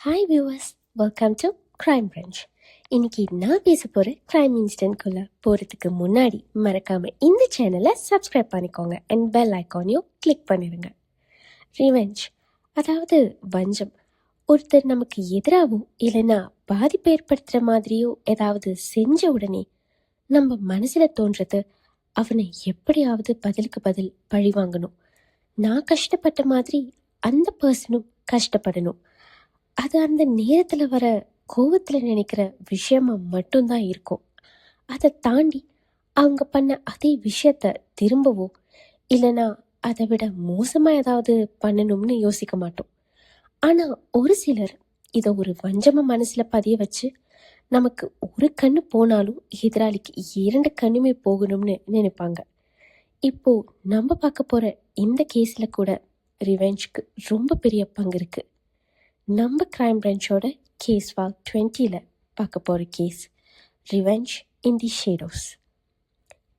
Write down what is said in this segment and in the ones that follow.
Hi viewers, welcome to crime branch. இன்னைக்கு நான் பேச போகிற கிரைம் இன்சிடென்ட்குள்ளே போகிறதுக்கு முன்னாடி மறக்காமல் இந்த சேனலை சப்ஸ்கிரைப் பண்ணிக்கோங்க அண்ட் பெல் ஐக்கானையும் கிளிக் பண்ணிடுங்க. ரிவெஞ்ச், அதாவது வஞ்சம். ஒருத்தர் நமக்கு எதிராகவோ இல்லைன்னா பாதிப்பு ஏற்படுத்துகிற மாதிரியோ ஏதாவது செஞ்ச உடனே நம்ம மனசில் தோன்றது அவனை எப்படியாவது பதிலுக்கு பதில் பழி வாங்கணும். நான் கஷ்டப்பட்ட மாதிரி அந்த பர்சனும் கஷ்டப்படணும். அது அந்த நேரத்தில் வர கோவத்தில் நினைக்கிற விஷயமா மட்டும்தான் இருக்கும். அதை தாண்டி அவங்க பண்ண அதே விஷயத்த திரும்பவோ இல்லைன்னா அதை விட மோசமாக ஏதாவது பண்ணணும்னு யோசிக்க மாட்டோம். ஆனால் ஒரு சிலர் இதை ஒரு வஞ்சமாக மனசில் பதிய வச்சு நமக்கு ஒரு கண்ணு போனாலும் எதிராளிக்கு 2 கண்ணுமே போகணும்னு நினைப்பாங்க. இப்போது நம்ம பார்க்க போகிற இந்த கேஸில் கூட ரிவெஞ்சுக்கு ரொம்ப பெரிய பங்கு இருக்குது. நம்ம கிரைம் பிரான்ச்சோட கேஸ் வால் 20ல் பார்க்க போகிற case revenge in the shadows.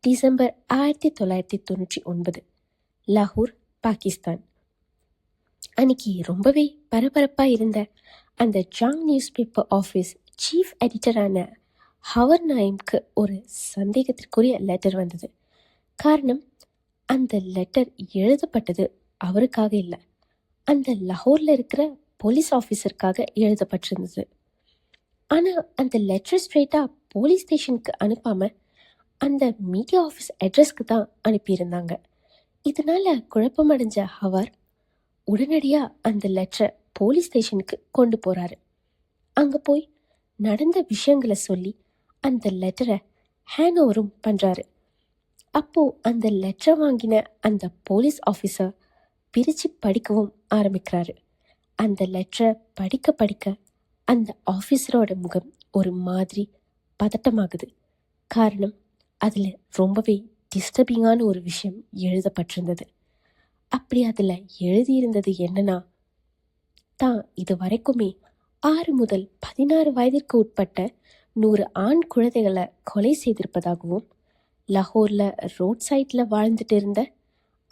December 1999, லாகூர், பாகிஸ்தான். அன்னைக்கு ரொம்பவே பரபரப்பாக இருந்த அந்த Jang newspaper office chief எடிட்டரான ஹவர் நாயிம்க்கு ஒரு சந்தேகத்திற்குரிய லெட்டர் வந்தது. காரணம், அந்த லெட்டர் எழுதப்பட்டது அவருக்காக இல்லை, அந்த லாகூரில் இருக்கிற போலீஸ் ஆஃபீஸருக்காக எழுதப்பட்டிருந்தது. ஆனால் அந்த லெட்டர் ஸ்ட்ரெயிட்டாக போலீஸ் ஸ்டேஷனுக்கு அனுப்பாமல் அந்த மீடியா ஆஃபீஸ் அட்ரஸ்க்கு தான் அனுப்பியிருந்தாங்க. இதனால் குழப்பமடைஞ்ச ஹவர் உடனடியாக அந்த லெட்டரை போலீஸ் ஸ்டேஷனுக்கு கொண்டு போகிறாரு. அங்கே போய் நடந்த விஷயங்களை சொல்லி அந்த லெட்டரை ஹேண்ட் ஓவரும் பண்ணுறாரு. அப்போது அந்த லெட்டரை வாங்கின அந்த போலீஸ் ஆஃபீஸர் பிரித்து படிக்கவும் ஆரம்பிக்கிறாரு. அந்த லெட்டரை படிக்க படிக்க அந்த ஆஃபீஸரோட முகம் ஒரு மாதிரி பதட்டமாகுது. காரணம், அதில் ரொம்பவே டிஸ்டர்பிங்கான ஒரு விஷயம் எழுதப்பட்டிருந்தது. அப்படி அதில் எழுதியிருந்தது என்னன்னா, தான் இது வரைக்குமே 6 முதல் 16 வயதிற்கு உட்பட்ட 100 ஆண் குழந்தைகளை கொலை செய்திருப்பதாகவும், லாகூரில் ரோட் சைடில் வாழ்ந்துட்டு இருந்த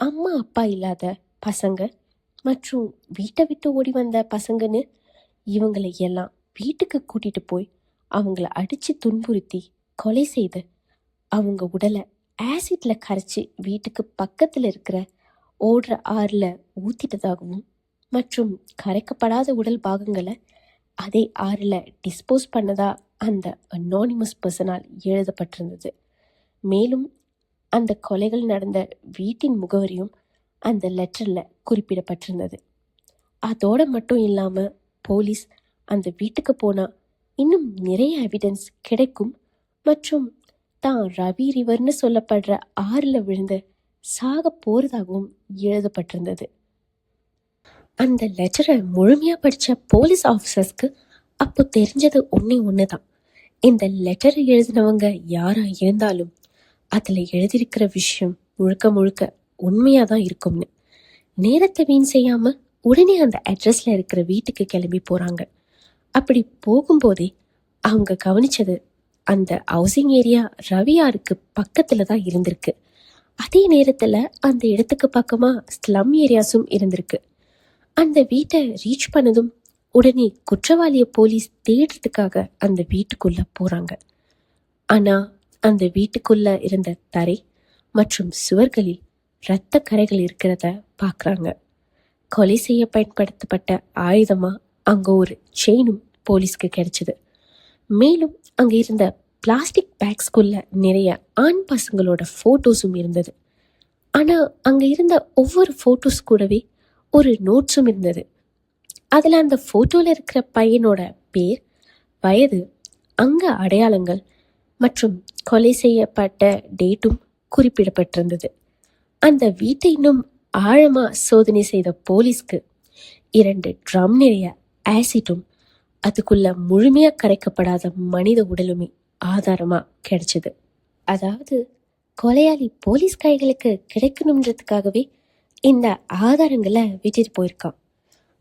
அம்மா அப்பா இல்லாத பசங்க மற்றும் வீட்டை விட்டு ஓடி வந்த பசங்கன்னு இவங்களை எல்லாம் வீட்டுக்கு கூட்டிட்டு போய் அவங்கள அடித்து துன்புறுத்தி கொலை செய்து அவங்க உடலை ஆசிட்ல கரைச்சி வீட்டுக்கு பக்கத்தில் இருக்கிற ஓடுற ஆறில் ஊற்றிட்டதாகவும் மற்றும் கரைக்கப்படாத உடல் பாகங்களை அதே ஆறில் டிஸ்போஸ் பண்ணதா அந்த அனானிமஸ் பர்சனால் எழுதப்பட்டிருந்தது. மேலும் அந்த கொலைகள் நடந்த வீட்டின் முகவரியும் அந்த லெட்டரில் குறிப்பிடப்பட்டிருந்தது. அதோட மட்டும் இல்லாமல் போலீஸ் அந்த வீட்டுக்கு போனால் இன்னும் நிறைய எவிடன்ஸ் கிடைக்கும் மற்றும் தான் ரவி ரிவர்னு சொல்லப்படுற ஆறில் விழுந்து சாக போகிறதாகவும் எழுதப்பட்டிருந்தது. அந்த லெட்டரை முழுமையாக படித்த போலீஸ் ஆஃபீஸர்ஸ்க்கு அப்போ தெரிஞ்சது ஒன்று தான். இந்த லெட்டரை எழுதினவங்க யாராக இருந்தாலும் அதில் எழுதியிருக்கிற விஷயம் முழுக்க முழுக்க உண்மையாக தான் இருக்கும்னு. நேரத்தை வீண் செய்யாமல் உடனே அந்த அட்ரஸில் இருக்கிற வீட்டுக்கு கிளம்பி போகிறாங்க. அப்படி போகும்போதே அவங்க கவனித்தது, அந்த ஹவுசிங் ஏரியா ரவியாருக்கு பக்கத்தில் தான் இருந்திருக்கு. அதே நேரத்தில் அந்த இடத்துக்கு பக்கமாக ஸ்லம் ஏரியாஸும் இருந்திருக்கு. அந்த வீட்டை ரீச் பண்ணதும் உடனே குற்றவாளியை போலீஸ் தேடுறதுக்காக அந்த வீட்டுக்குள்ளே போகிறாங்க. ஆனால் அந்த வீட்டுக்குள்ளே இருந்த தரை மற்றும் சுவர்களில் இரத்த கரைகள் இருக்கிறத பார்க்குறாங்க. கொலை செய்ய பயன்படுத்தப்பட்ட ஆயுதமாக அங்கே ஒரு செயினும் போலீஸ்க்கு கிடைச்சிது. மேலும் அங்கே இருந்த பிளாஸ்டிக் பேக்ஸ்குள்ள நிறைய ஆண் பசங்களோட ஃபோட்டோஸும் இருந்தது. ஆனால் அங்கே இருந்த ஒவ்வொரு ஃபோட்டோஸ் கூடவே ஒரு நோட்ஸும் இருந்தது. அதில் அந்த ஃபோட்டோவில் இருக்கிற பையனோட பேர், வயது, அங்க அடையாளங்கள் மற்றும் கொலை செய்யப்பட்ட டேட்டும் குறிப்பிடப்பட்டிருந்தது. அந்த வீட்டை இன்னும் ஆழமாக சோதனை செய்த போலீஸ்க்கு 2 ட்ரம் நிறைய ஆசிட்டும் அதுக்குள்ள முழுமையாக கரைக்கப்படாத மனித உடலுமே ஆதாரமாக கிடைச்சிது. அதாவது கொலையாளி போலீஸ் கைகளுக்கு கிடைக்கணுன்றதுக்காகவே இந்த ஆதாரங்களை விட்டுட்டு போயிருக்கான்.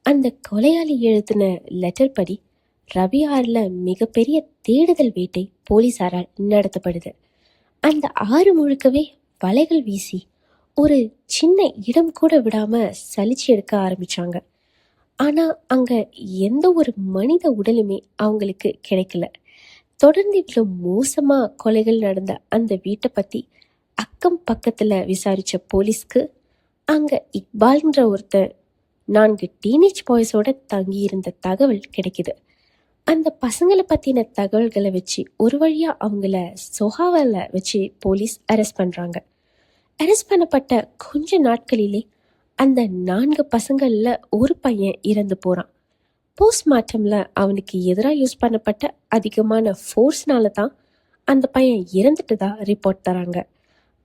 அந்த கொலையாளி எழுதின லெட்டர் படி ரவி ஆறில் மிகப்பெரிய தேடுதல் வேட்டை போலீஸாரால் நடத்தப்படுது. அந்த ஆறு முழுக்கவே வலைகள் வீசி ஒரு சின்ன இடம் கூட விடாமல் சலிச்சு எடுக்க ஆரம்பித்தாங்க. ஆனா அங்க எந்த ஒரு மனித உடலுமே அவங்களுக்கு கிடைக்கல. தொடர்ந்து இவ்வளவு மோசமா கொலைகள் நடந்த அந்த வீட்டை பத்தி அக்கம் பக்கத்துல விசாரிச்ச போலீஸ்க்கு அங்க இக்பால்ன்ற ஒருத்தர் 4 டீனேஜ் பாய்ஸோட தங்கி இருந்த தகவல் கிடைக்குது. அந்த பசங்களை பத்தின தகவல்களை வச்சு ஒரு வழியா அவங்கள சொஹாவால வச்சு போலீஸ் அரெஸ்ட் பண்றாங்க. அரெஸ்ட் பண்ணப்பட்ட கொஞ்ச நாட்களிலே அந்த 4 பசங்கள்ல ஒரு பையன் இறந்து போறான். போஸ்ட்மார்ட்டம்ல அவனுக்கு எதிராக யூஸ் பண்ணப்பட்ட அதிகமான ஃபோர்ஸ்னால தான் அந்த பையன் இறந்துட்டதா ரிப்போர்ட் தராங்க.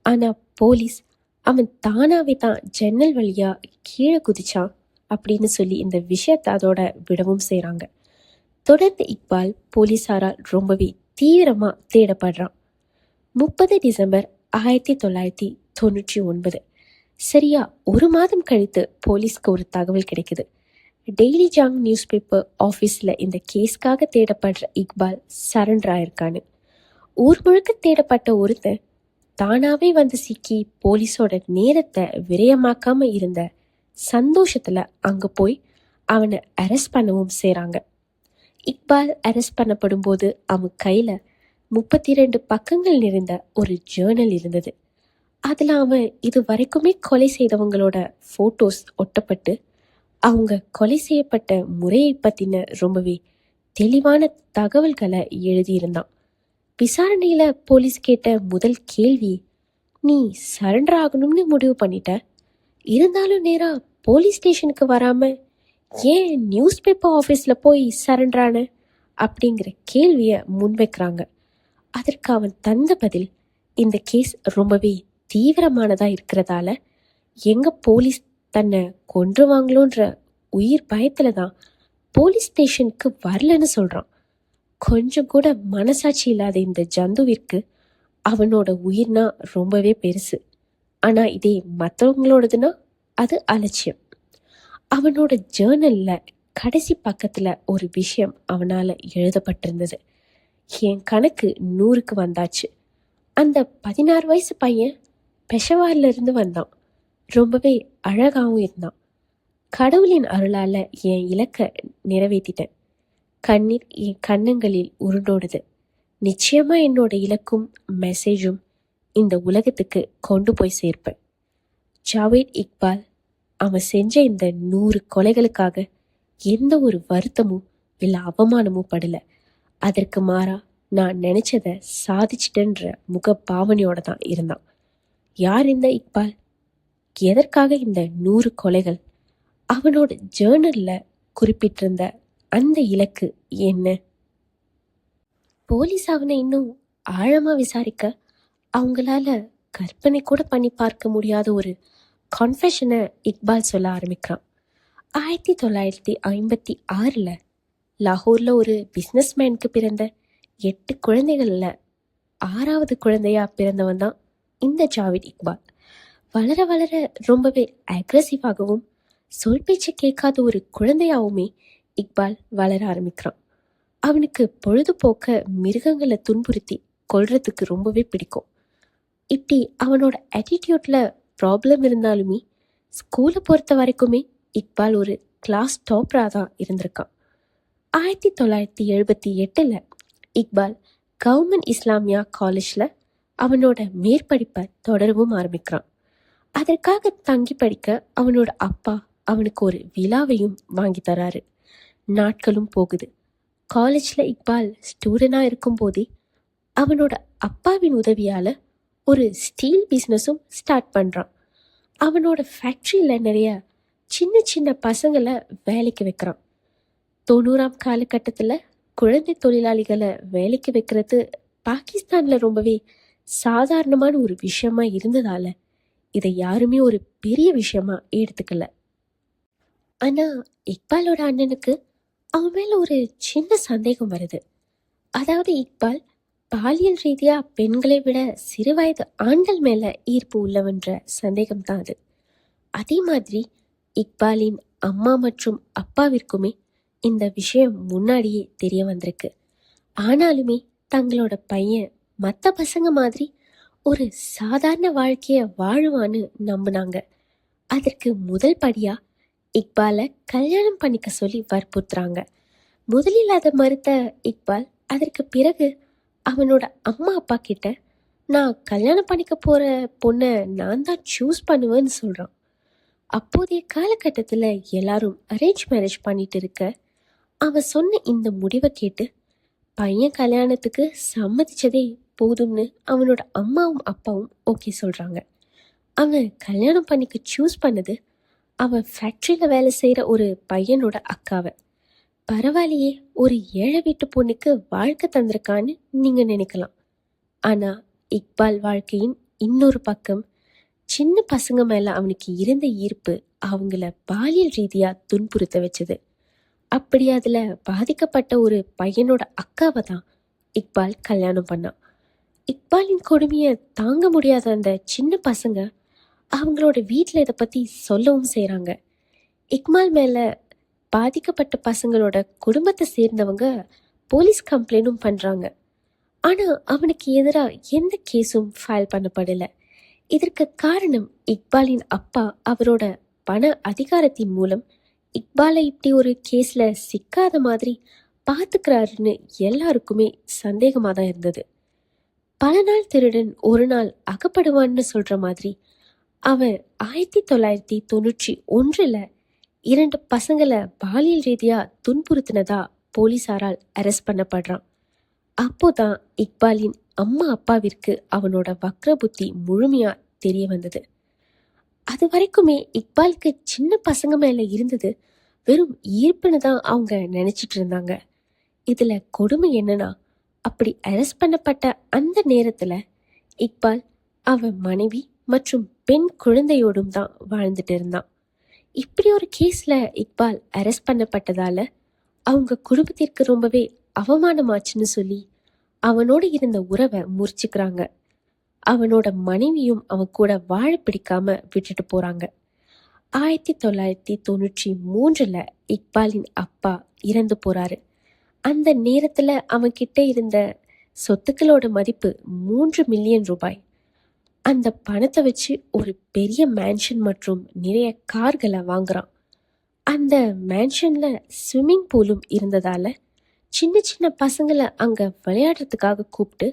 ஆனா போலீஸ் அவன் தானாவே தான் ஜன்னல் வழியா கீழே குதிச்சான் அப்படின்னு சொல்லி இந்த விஷயத்தை அதோட விடவும் செய்றாங்க. தொடர்ந்து இக்பால் போலீசாரால் ரொம்பவே தீவிரமா தேடப்படுறான். 30 டிசம்பர் 1999 சரியா ஒரு மாதம் கழித்து போலீஸ்க்கு ஒரு தகவல் கிடைக்குது. டெய்லி ஜாங் நியூஸ் பேப்பர் ஆஃபீஸில் இந்த கேஸ்க்காக தேடப்படுற இக்பால் சரண்டர் ஆயிருக்கான்னு. ஊர் முழுக்க தேடப்பட்ட ஒருத்தன் தானாவே வந்து சிக்கி போலீஸோட நேரத்தை விரயமாக்காம இருந்த சந்தோஷத்துல அங்க போய் அவனை அரெஸ்ட் பண்ணவும் செய்றாங்க. இக்பால் அரெஸ்ட் பண்ணப்படும் போது அவன் கையில 32 பக்கங்கள் நிறைந்த ஒரு ஜேர்னல் இருந்தது. அதுல அவன் இது வரைக்குமே கொலை செய்தவங்களோட போட்டோஸ் ஒட்டப்பட்டு அவங்க கொலை செய்யப்பட்ட முறையை பத்தின ரொம்பவே தெளிவான தகவல்களை எழுதியிருந்தான். விசாரணையில போலீஸ் கேட்ட முதல் கேள்வி, நீ சரண்டர் ஆகணும்னு முடிவு பண்ணிட்ட, இருந்தாலும் நேரா போலீஸ் ஸ்டேஷனுக்கு வராம ஏன் நியூஸ் பேப்பர் ஆஃபீஸ்ல போய் சரண்டர் ஆன அப்படிங்கிற கேள்விய முன்வைக்கிறாங்க. அதற்கு அவன் தந்த பதில், இந்த கேஸ் ரொம்பவே தீவிரமானதா இருக்கிறதால எங்க போலீஸ் தன்னை கொன்றுவாங்களோன்ற உயிர் பயத்துல தான் போலீஸ் ஸ்டேஷனுக்கு வரலன்னு சொல்றான். கொஞ்சம் கூட மனசாட்சி இல்லாத இந்த ஜந்துவிற்கு அவனோட உயிர்னா ரொம்பவே பெருசு. ஆனா இதே மற்றவங்களோடதுன்னா அது அலட்சியம். அவனோட ஜேர்னல்ல கடைசி பக்கத்துல ஒரு விஷயம் அவனால எழுதப்பட்டிருந்தது. என் கணக்கு 100க்கு வந்தாச்சு. அந்த 16 வயசு பையன் பெஷவார்ல இருந்து வந்தான். ரொம்பவே அழகாவும் இருந்தான். கடவுளின் அருளால என் இலக்க நிறைவேற்றிட்டேன். கண்ணீர் என் கன்னங்களில் உருண்டோடுது. நிச்சயமா என்னோட இலக்கும் மெசேஜும் இந்த உலகத்துக்கு கொண்டு போய் சேர்ப்பேன். ஜாவேத் இக்பால் அவன் செஞ்ச இந்த 100 கொலைகளுக்காக எந்த ஒரு வருத்தமும் இல்லை அவமானமும் படல. அதற்கு மாறா நான் நினைச்சத சாதிச்சிட்டேன்ற முக பாவனையோட தான் இருந்தான். யார் இந்த இக்பால்? எதற்காக இந்த 100 கொலைகள்? அவனோட ஜேர்னல்ல குறிப்பிட்டிருந்த அந்த இலக்கு என்ன? போலீஸ் அவனை இன்னும் ஆழமா விசாரிக்க அவங்களால கற்பனை கூட பண்ணி பார்க்க முடியாத ஒரு கான்ஃபெஷனை இக்பால் சொல்ல ஆரம்பிக்கிறான். 1956 லாகூர்ல ஒரு பிஸ்னஸ்மேனுக்கு பிறந்த 8 குழந்தைகள்ல 6வது குழந்தையா பிறந்தவன் தான் இந்த ஜாவேத் இக்பால். வளர வளர ரொம்பவே அக்ரெசிவாகவும் சொல் பேச்சு கேட்காத ஒரு குழந்தையாவுமே இக்பால் வளர ஆரம்பிக்கிறான். அவனுக்கு பொழுதுபோக்க மிருகங்களை துன்புறுத்தி கொல்றதுக்கு ரொம்பவே பிடிக்கும். இப்படி அவனோட ஆட்டிடியூட்ல ப்ராப்ளம் இருந்தாலுமே ஸ்கூலை பொறுத்த வரைக்குமே இக்பால் ஒரு கிளாஸ் டாப்பராக தான் இருந்திருக்கான். 1978 இக்பால் கவர்மெண்ட் இஸ்லாமியா காலேஜில் அவனோட மேற்படிப்பை தொடரவும் ஆரம்பிக்கிறான். அதற்காக தங்கி படிக்க அவனோட அப்பா அவனுக்கு ஒரு விழாவையும் வாங்கி தராரு. நாட்களும் போகுது. காலேஜில் இக்பால் ஸ்டூடெண்டாக இருக்கும்போதே அவனோட அப்பாவின் உதவியால் ஒரு ஸ்டீல் பிஸ்னஸும் ஸ்டார்ட் பண்ணுறான். அவனோட ஃபேக்ட்ரியில் நிறைய சின்ன சின்ன பசங்களை வேலைக்கு வைக்கிறான். 90ஆம் காலகட்டத்தில் குழந்தை தொழிலாளிகளை வேலைக்கு வைக்கிறது பாகிஸ்தானில் ரொம்பவே சாதாரணமான ஒரு விஷயமா இருந்ததால இதை யாருமே ஒரு பெரிய விஷயமா எடுத்துக்கல. ஆனால் இக்பாலோட அண்ணனுக்கு அவன் மேல ஒரு சின்ன சந்தேகம் வருது. அதாவது இக்பால் பாலியல் ரீதியா பெண்களை விட சிறு வயது ஆண்கள் மேல ஈர்ப்பு உள்ளவன்ற சந்தேகம் தான் அது. அதே மாதிரி இக்பாலின் அம்மா மற்றும் அப்பாவிற்குமே இந்த விஷயம் முன்னாடியே தெரிய வந்திருக்கு. ஆனாலுமே தங்களோட பையன் மற்ற பசங்க மாதிரி ஒரு சாதாரண வாழ்க்கைய வாழுவான்னு நம்பினாங்க. அதற்கு முதல் படியா இக்பாலை கல்யாணம் பண்ணிக்க சொல்லி வற்புறுத்துறாங்க. முதலில் அதை மறுத்த இக்பால் அதற்கு பிறகு அவனோட அம்மா அப்பா கிட்ட நான் கல்யாணம் பண்ணிக்க போற பொண்ணை நான் தான் சூஸ் பண்ணுவேன்னு சொல்றான். அப்போதைய காலகட்டத்தில் எல்லாரும் அரேஞ்ச் மேரேஜ் பண்ணிட்டு இருக்க அவன் சொன்ன இந்த முடிவை கேட்டு பையன் கல்யாணத்துக்கு சம்மதிச்சதே போதும்னு அவனோட அம்மாவும் அப்பாவும் ஓகே சொல்றாங்க. அவன் கல்யாணம் பண்ணிக்க சூஸ் பண்ணது அவன் ஃபேக்ட்ரியில் வேலை செய்கிற ஒரு பையனோட அக்காவை. பரவாயில்லையே, ஒரு ஏழை வீட்டு பொண்ணுக்கு வாழ்க்கை தந்திருக்கான்னு நீங்கள் நினைக்கலாம். ஆனால் இக்பால் வாழ்க்கையின் இன்னொரு பக்கம், சின்ன பசங்க மேலே அவனுக்கு இருந்த ஈர்ப்பு அவங்கள பாலியல் ரீதியாக துன்புறுத்த வச்சது. அப்படி அதில் பாதிக்கப்பட்ட ஒரு பையனோட அக்காவை தான் இக்பால் கல்யாணம் பண்ணான். இக்பாலின் கொடுமையை தாங்க முடியாத அந்த சின்ன பசங்க அவங்களோட வீட்டில் இதை பற்றி சொல்லவும் செய்கிறாங்க. இக்பால் மேலே பாதிக்கப்பட்ட பசங்களோட குடும்பத்தை சேர்ந்தவங்க போலீஸ் கம்ப்ளைண்டும் பண்ணுறாங்க. ஆனால் அவனுக்கு எதிராக எந்த கேஸும் ஃபைல் பண்ணப்படலை. இதற்கு காரணம் இக்பாலின் அப்பா அவரோட பண அதிகாரத்தின் மூலம் இக்பாலை இப்படி ஒரு கேஸில் சிக்காத மாதிரி பார்த்துக்கிறாருன்னு எல்லாருக்குமே சந்தேகமாக தான் இருந்தது. பல நாள் திருடன் ஒரு நாள் அகப்படுவான்னு சொல்கிற மாதிரி அவன் 1991 2 பசங்களை பாலியல் ரீதியாக துன்புறுத்தினதா போலீஸாரால் அரெஸ்ட் பண்ணப்படுறான். அப்போதான் இக்பாலின் அம்மா அப்பாவிற்கு அவனோட வக்ர புத்தி முழுமையாக தெரிய வந்தது. அது வரைக்குமே இக்பாலுக்கு சின்ன பசங்க மேலே இருந்தது வெறும் ஈர்ப்புன்னு தான் அவங்க நினச்சிட்டு இருந்தாங்க. இதில் கொடுமை என்னன்னா, அப்படி அரெஸ்ட் பண்ணப்பட்ட அந்த நேரத்தில் இக்பால் அவன் மனைவி மற்றும் பெண் குழந்தையோடும் தான் வாழ்ந்துட்டு இருந்தான். இப்படி ஒரு கேஸில் இக்பால் அரெஸ்ட் பண்ணப்பட்டதால அவங்க குடும்பத்திற்கு ரொம்பவே அவமானமாச்சுன்னு சொல்லி அவனோடு இருந்த உறவை முறிச்சுக்கிறாங்க. அவனோட மனைவியும் அவன் கூட வாழ பிடிக்காம விட்டுட்டு போறாங்க. 1993 இக்பாலின் அப்பா இறந்து போறாரு. அந்த நேரத்துல அவன்கிட்ட இருந்த சொத்துக்களோட மதிப்பு 3 மில்லியன் ரூபாய். அந்த பணத்தை வச்சு ஒரு பெரிய மேன்ஷன் மற்றும் நிறைய கார்களை வாங்குறான். அந்த மேன்ஷன்ல ஸ்விம்மிங் பூலும் இருந்ததால சின்ன சின்ன பசங்களை அங்க விளையாடுறதுக்காக கூப்பிட்டு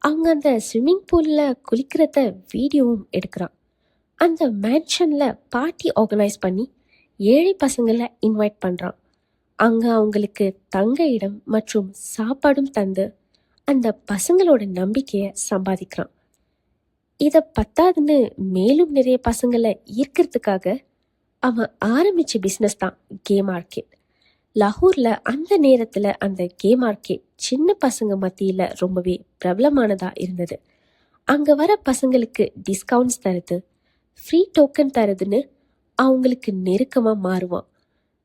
அவங்க அந்த ஸ்விம்மிங் பூல்ல குளிக்கிறத வீடியோவும் எடுக்கிறான். அந்த மேன்ஷன்ல பார்ட்டி ஆர்கனைஸ் பண்ணி ஏழை பசங்களை இன்வைட் பண்றான். அங்க அவங்களுக்கு தங்க இடம் மற்றும் சாப்பாடும் தந்து அந்த பசங்களோட நம்பிக்கையை சம்பாதிக்கிறான். இதை பத்தாதுன்னு மேலும் நிறைய பசங்களை ஈர்க்கிறதுக்காக அவன் ஆரம்பிச்ச பிஸ்னஸ் தான் கேம் மார்க்கெட். லாகூர்ல அந்த நேரத்துல அந்த கேம் மார்க்கெட் சின்ன பசங்க மத்தியில ரொம்பவே பிரபலமானதா இருந்தது. அங்க வர பசங்களுக்கு டிஸ்கவுண்ட்ஸ் தருது, ஃப்ரீ டோக்கன் தருதுன்னு அவங்களுக்கு நெருக்கமா மாறுவான்.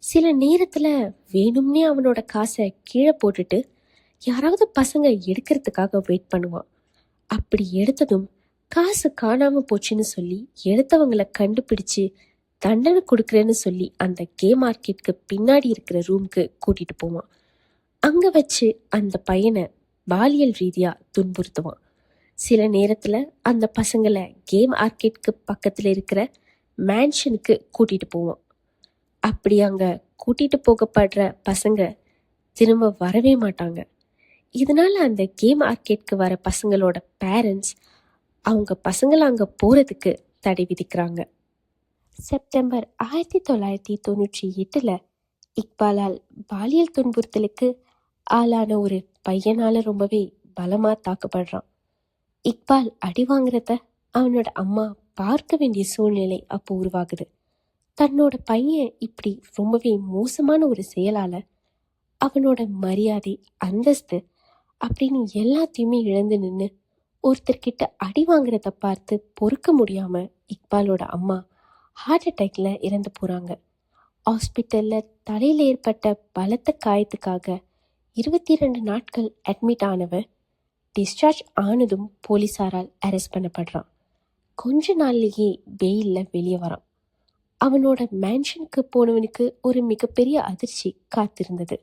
சில நேரத்துல வேணும்னே அவனோட காசை கீழே போட்டுட்டு யாராவது பசங்க எடுக்கிறதுக்காக வெயிட் பண்ணுவான். அப்படி எடுத்ததும் காசு காணாம போச்சுன்னு சொல்லி எடுத்தவங்களை கண்டுபிடிச்சு தண்டனை கொடுக்குறேன்னு சொல்லி அந்த கேம் மார்க்கெட்டுக்கு பின்னாடி இருக்கிற ரூம்க்கு கூட்டிட்டு போவான். அங்க வச்சு அந்த பையனை பாலியல் ரீதியா துன்புறுத்துவான். சில நேரத்துல அந்த பசங்களை கேம் மார்க்கெட்டுக்கு பக்கத்துல இருக்கிற மேன்ஷனுக்கு கூட்டிட்டு போவான். அப்படி அங்க கூட்டிட்டு போகப்படுற பசங்க திரும்ப வரவே மாட்டாங்க. இதனால அந்த கேம் மார்க்கெட்டுக்கு வர பசங்களோட பேரண்ட்ஸ் அவங்க பசங்களை அங்க போறதுக்கு தடை விதிக்கிறாங்க. செப்டம்பர் 1998 இக்பாலால் பாலியல் துன்புறுத்தலுக்கு ஆளான ஒரு பையனால ரொம்பவே பலமா தாக்கப்படுறான். இக்பால் அடி வாங்குறத அவனோட அம்மா பார்க்க வேண்டிய சூழ்நிலை அப்போ உருவாகுது. தன்னோட பையன் இப்படி ரொம்பவே மோசமான ஒரு செயலால அவனோட மரியாதை, அந்தஸ்து அப்படின்னு எல்லாத்தையுமே இழந்து நின்று ஒருத்தர்கிட்ட அடி வாங்குறத பார்த்து பொறுக்க முடியாம இக்பாலோட அம்மா ஹார்ட் அட்டாக்ல இறந்து போறாங்க. ஹாஸ்பிட்டல்ல தலையில ஏற்பட்ட பலத்த காயத்துக்காக 22 நாட்கள் அட்மிட் ஆனவன் டிஸ்சார்ஜ் ஆனதும் போலீஸாரால் அரெஸ்ட் பண்ணப்படுறான். கொஞ்ச நாள்லேயே பெயில்ல வெளியே வரான். அவனோட மேன்ஷனுக்கு போனவனுக்கு ஒரு மிகப்பெரிய அதிர்ச்சி காத்திருந்தது.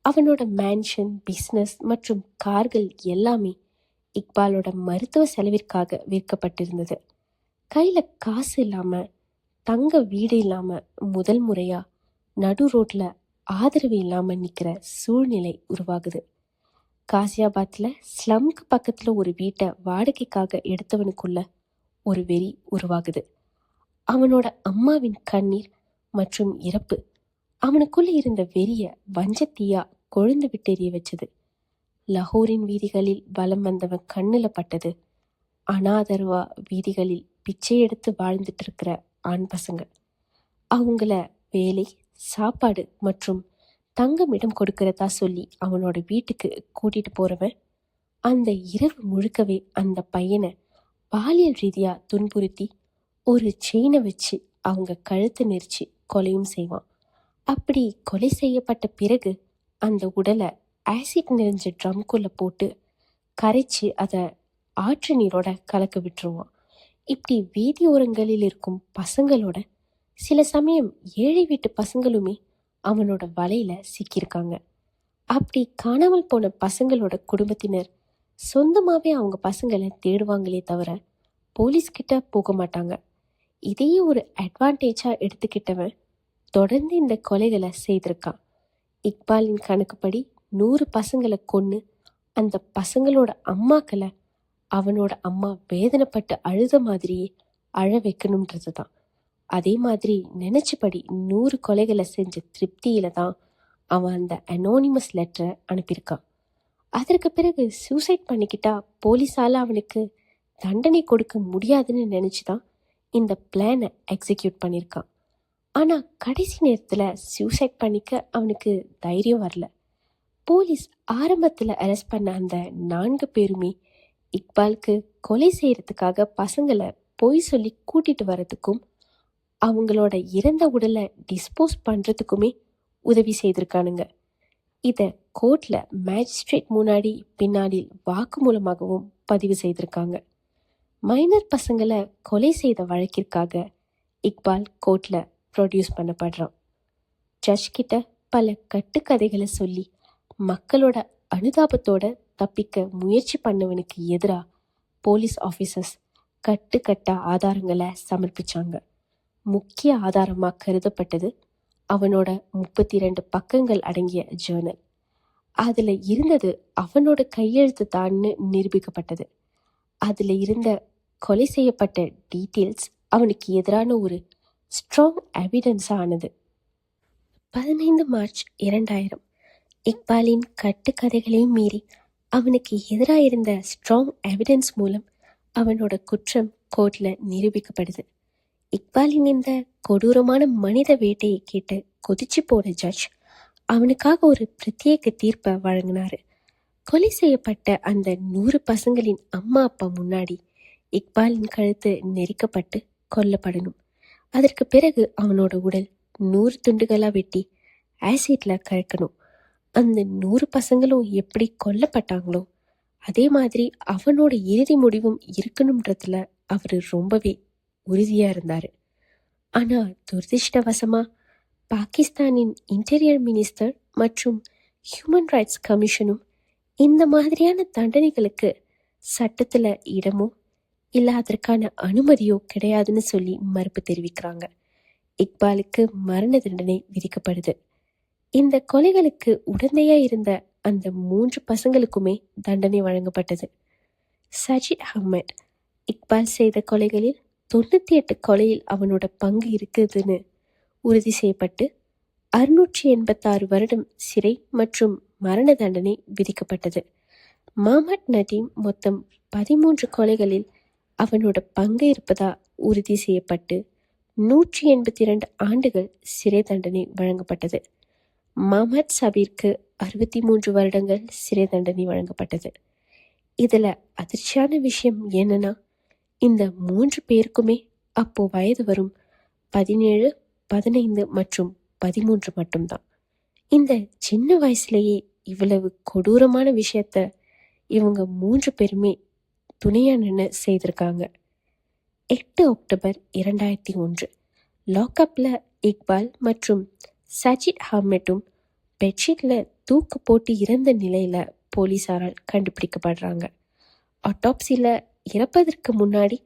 அவனோட மேன்ஷன், பிஸ்னஸ் மற்றும் கார்கள் எல்லாமே இக்பாலோட மருத்துவ செலவிற்காக விற்கப்பட்டிருந்தது. கையில் காசு இல்லாமல் தங்க வீடு இல்லாம முதல் முறையா நடு ரோட்ல ஆதரவு இல்லாம நிக்கிற சூழ்நிலை உருவாகுது. காசியாபாத்ல ஸ்லம்க்கு பக்கத்துல ஒரு வீட்டை வாடகைக்காக எடுத்தவனுக்குள்ள ஒரு வெறி உருவாகுது. அவனோட அம்மாவின் கண்ணீர் மற்றும் இறப்பு அவனுக்குள்ள இருந்த வெறிய வஞ்சத்தீயா கொழுந்து விட்டெறிய வச்சது. லஹோரின் வீதிகளில் வலம் வந்தவன் கண்ணுல பட்டது அனாதரவா வீதிகளில் பிச்சை எடுத்து வாழ்ந்துட்டு இருக்கிற ஆண் பசங்க. அவங்கள வேலை, சாப்பாடு மற்றும் தங்கமிடம் கொடுக்கறதா சொல்லி அவனோட வீட்டுக்கு கூட்டிட்டு போறவன் அந்த இரவு முழுக்கவே அந்த பையனை பாலியல் ரீதியா துன்புறுத்தி ஒரு செயினை வச்சு அவங்க கழுத்தை நெரிச்சு கொலையும் செய்வான். அப்படி கொலை செய்யப்பட்ட பிறகு அந்த உடலை ஆசிட் நிறைஞ்ச ட்ரம்குள்ள போட்டு கரைச்சி அதை ஆற்று நீரோட கலக்க விட்டுருவான். இப்படி வீதியோரங்களில் இருக்கும் பசங்களோட சில சமயம் ஏழை வீட்டு பசங்களுமே அவனோட வலையில சிக்கியிருக்காங்க. அப்படி காணாமல் போன பசங்களோட குடும்பத்தினர் சொந்தமாவே அவங்க பசங்களை தேடுவாங்களே தவிர போலீஸ்கிட்ட போக மாட்டாங்க. இதையே ஒரு அட்வான்டேஜா எடுத்துக்கிட்டவன் தொடர்ந்து இந்த கொலைகளை செய்திருக்கான். இக்பாலின் கணக்குப்படி 100 பசங்களை கொன்னு அந்த பசங்களோட அம்மாக்களை அவனோட அம்மா வேதனைப்பட்டு அழுத மாதிரியே அழ வைக்கணும்ன்றது தான். அதே மாதிரி நினைச்சபடி 100 கொலைகளை செஞ்ச திருப்தியில தான் அவன் அந்த அனோனிமஸ் லெட்டரை அனுப்பியிருக்கான். அதற்கு பிறகு சூசைட் பண்ணிக்கிட்டா போலீஸால அவனுக்கு தண்டனை கொடுக்க முடியாதுன்னு நினைச்சுதான் இந்த பிளானை எக்ஸிக்யூட் பண்ணியிருக்கான். ஆனா கடைசி நேரத்துல சூசைட் பண்ணிக்க அவனுக்கு தைரியம் வரல. போலீஸ் ஆரம்பத்துல அரெஸ்ட் பண்ண அந்த 4 பேருமே இக்பாலுக்கு கொலை செய்யறதுக்காக பசங்களை பொய் சொல்லி கூட்டிட்டு வர்றதுக்கும் அவங்களோட இறந்த உடலை டிஸ்போஸ் பண்றதுக்குமே உதவி செய்திருக்கானுங்க. இத கோர்ட்ல மேஜிஸ்ட்ரேட் முன்னாடி பின்னாடி வாக்குமூலமாகவும் பதிவு செய்திருக்காங்க. மைனர் பசங்களை கொலை செய்த வழக்கிற்காக இக்பால் கோர்ட்ல ப்ரொடியூஸ் பண்ணப்படுறான். ஜட்ஜ் கிட்ட பல கட்டுக்கதைகளை சொல்லி மக்களோட அனுதாபத்தோட தப்பிக்க முயற்சி பண்ணவனுக்கு எதிராக போலீஸ் ஆஃபீஸர்ஸ் கட்டுக்கட்டா ஆதாரங்களை சமர்ப்பிச்சாங்க. முக்கிய ஆதாரமா கருதப்பட்டது அவனோட 32 பக்கங்கள் அடங்கிய ஜேர்னல். அதுல இருந்தது அவனோட கையெழுத்து தான்னு நிரூபிக்கப்பட்டது. அதுல இருந்த கொலை செய்யப்பட்ட டீட்டெயில்ஸ் அவனுக்கு எதிரான ஒரு ஸ்ட்ராங் எவிடன்ஸா ஆனது. 15 மார்ச் 2000 இக்பாலின் கட்டுக்கதைகளையும் மீறி அவனுக்கு எதிராக இருந்த ஸ்ட்ராங் எவிடன்ஸ் மூலம் அவனோட குற்றம் கோர்ட்ல நிரூபிக்கப்படுது. இக்பாலின் இந்த கொடூரமான மனித வேட்டையை கேட்டு கொதிச்சு போன ஜட்ஜ் அவனுக்காக ஒரு பிரத்யேக தீர்ப்பை வழங்கினாரு. கொலை செய்யப்பட்ட அந்த 100 பசங்களின் அம்மா அப்பா முன்னாடி இக்பாலின் கழுத்து நெரிக்கப்பட்டு கொல்லப்படணும். அதற்கு பிறகு அவனோட உடல் 100 துண்டுகளா வெட்டி ஆசிட்ல கலக்கணும். அந்த 100 பசங்களும் எப்படி கொல்லப்பட்டாங்களோ அதே மாதிரி அவனோட இறுதி முடிவும் இருக்கணும்ன்றதுல அவரு ரொம்பவே உறுதியா இருந்தாரு. ஆனா துரதிர்ஷ்டவசமா பாகிஸ்தானின் இன்டீரியர் மினிஸ்டர் மற்றும் ஹியூமன் ரைட்ஸ் கமிஷனும் இந்த மாதிரியான தண்டனைகளுக்கு சட்டத்துல இடமோ இல்ல அதற்கான அனுமதியோ கிடையாதுன்னு சொல்லி மறுப்பு தெரிவிக்கிறாங்க. இக்பாலுக்கு மரண தண்டனை விதிக்கப்படுது. இந்த கொலைகளுக்கு உடந்தையா இருந்த அந்த 3 பசங்களுக்குமே தண்டனை வழங்கப்பட்டது. சஜித் அஹ்மத் இக்பால் செய்த கொலைகளில் 98 கொலையில் அவனோட பங்கு இருக்குதுன்னு உறுதி செய்யப்பட்டு 686 வருடம் சிறை மற்றும் மரண தண்டனை விதிக்கப்பட்டது. மஹமத் நதீம் மொத்தம் 13 கொலைகளில் அவனோட பங்கு இருப்பதா உறுதி செய்யப்பட்டு 182 ஆண்டுகள் சிறை தண்டனை வழங்கப்பட்டது. மஹமத் சபீருக்கு 63 வருடங்கள் சிறை தண்டனை வழங்கப்பட்டது. இதுல அதிர்ச்சியான விஷயம் என்னன்னா இந்த 3 பேருக்குமே அப்போ வயது வரும் 17, 15 மற்றும் 13 மட்டும்தான். இந்த சின்ன வயசுலேயே இவ்வளவு கொடூரமான விஷயத்த இவங்க 3 பேருமே துணையா நின்று செய்திருக்காங்க. 8 அக்டோபர் 2001 லாக்அப்ல இக்பால் மற்றும் சஜித் அஹ்மத்தும் பெட்ஷீட்ல தூக்கு போட்டு இறந்த நிலையில போலீசாரால் கண்டுபிடிக்கப்படுறாங்க. ஆட்டோப்சில இறப்பதற்கு முன்னாடி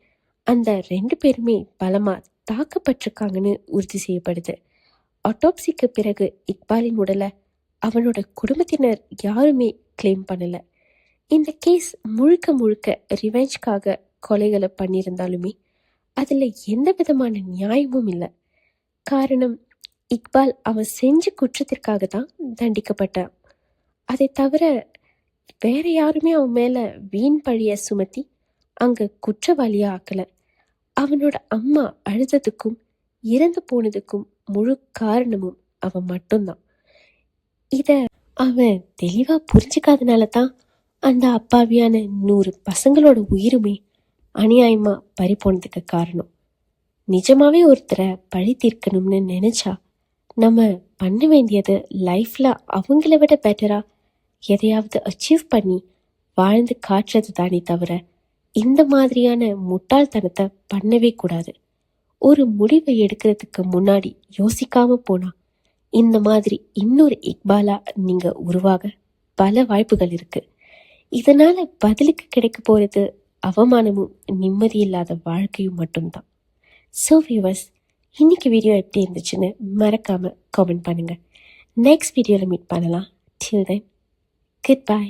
அந்த 2 பேருமே பலமா தாக்கப்பட்டிருக்காங்கன்னு உறுதி செய்யப்படுது. ஆட்டோப்சிக்கு பிறகு இக்பாலின் உடலை அவனோட குடும்பத்தினர் யாருமே கிளைம் பண்ணல. இந்த கேஸ் முழுக்க முழுக்க ரிவெஞ்ச்காக கொலைகளை பண்ணியிருந்தாலுமே அதுல எந்த விதமான நியாயமும் இல்லை. காரணம், இக்பால் அவன் செஞ்ச குற்றத்திற்காக தான் தண்டிக்கப்பட்டான். அதை தவிர வேற யாருமே அவன் மேல வீண் பழிய சுமத்தி அங்க குற்றவாளியா ஆக்கல. அவனோட அம்மா அழுததுக்கும் இறந்து போனதுக்கும் முழு காரணமும் அவன் மட்டும்தான். இத அவன் தெளிவா புரிஞ்சுக்காதனால தான் அந்த அப்பாவியான 100 பசங்களோட உயிருமே அநியாயமா பறி போனதுக்கு காரணம். நிஜமாவே ஒருத்தரை பழி தீர்க்கணும்னு நினைச்சா நம்ம பண்ண வேண்டியது லைஃப்ல அவங்கள விட பெட்டரா எதையாவது அச்சீவ் பண்ணி வாழ்ந்து காட்டுறது தானே தவிர இந்த மாதிரியான முட்டாள்தனத்தை பண்ணவே கூடாது. ஒரு முடிவை எடுக்கிறதுக்கு முன்னாடி யோசிக்காம போனா இந்த மாதிரி இன்னொரு இக்பாலா நீங்க உருவாக பல வாய்ப்புகள் இருக்கு. இதனால பதிலுக்கு கிடைக்க போறது அவமானமும் நிம்மதி இல்லாத வாழ்க்கையும் மட்டும்தான். ஸோ வியூவர்ஸ், இன்னைக்கு வீடியோ எப்படி இருந்துச்சுன்னு மறக்காம கமெண்ட் பண்ணுங்க. நெக்ஸ்ட் வீடியோவில் மீட் பண்ணலாம். டில் தென், குட் பை.